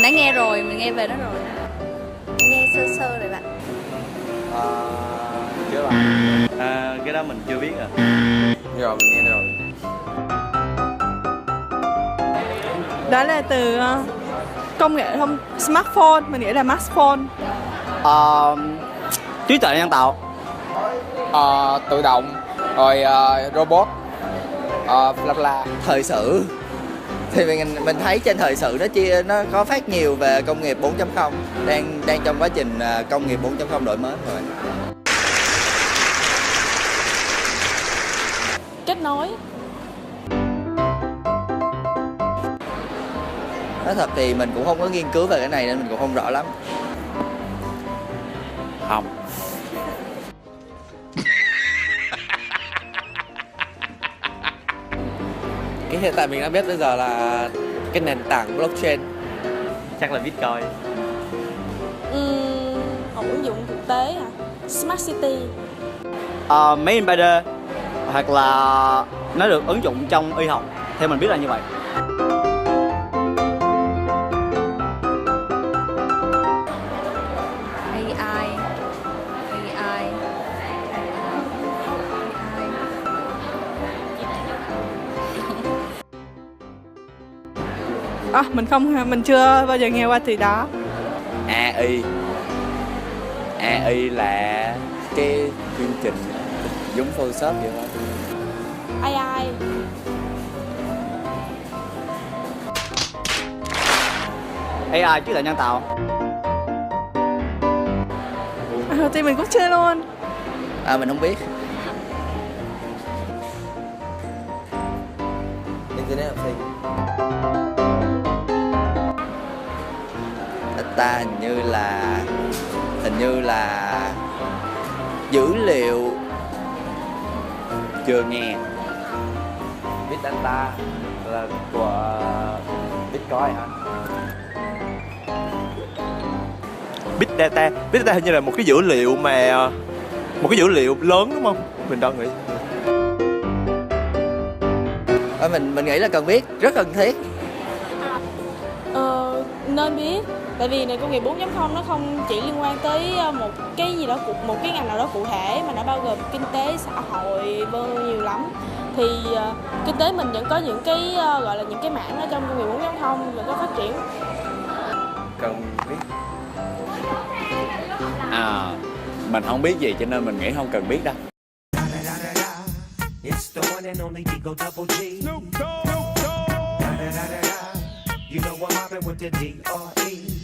đã nghe rồi, mình nghe về nó rồi. Nghe sơ sơ rồi bạn. Chưa bạn. Cái đó mình chưa biết à. Rồi mình nghe rồi. Đó là từ công nghệ thông smartphone, mình nghĩ là smartphone. Trí tuệ nhân tạo. Tự động, rồi robot, bla bla. Thời sự thì mình thấy trên thời sự nó có phát nhiều về công nghiệp 4.0, đang trong quá trình công nghiệp 4.0 đổi mới rồi. Kết nối. Nói thật thì mình cũng không có nghiên cứu về cái này nên mình cũng không rõ lắm. Không. Cái hiện tại mình đã biết bây giờ là cái nền tảng blockchain. Chắc là Bitcoin. Ứng dụng thực tế à? Smart City. Máy in 3D hoặc là nó được ứng dụng trong y học, theo mình biết là như vậy. AI. Mình chưa bao giờ nghe qua từ đó. AI là cái chương trình giống Photoshop vậy thôi. AI. AI trí tuệ nhân tạo. Thì mình cũng chưa luôn. Mình không biết. Internet of Things. Ta hình như là dữ liệu. Chưa nghe. Big Data là của Bitcoin hả? Big Data hình như là một cái dữ liệu lớn đúng không? Mình đang nghĩ. Mình nghĩ là cần biết, rất cần thiết. Nên biết. Tại vì nền công nghiệp 4.0 nó không chỉ liên quan tới một cái gì đó, một cái ngành nào đó cụ thể, mà nó bao gồm kinh tế, xã hội, nhiều lắm. Thì kinh tế mình vẫn có những cái gọi là những cái mảng ở trong công nghiệp 4.0 và có phát triển. Cần biết. Mình không biết gì cho nên mình nghĩ không cần biết đâu. It's the one and only Digo Double G. You know I'm mobbing with the D.R.E.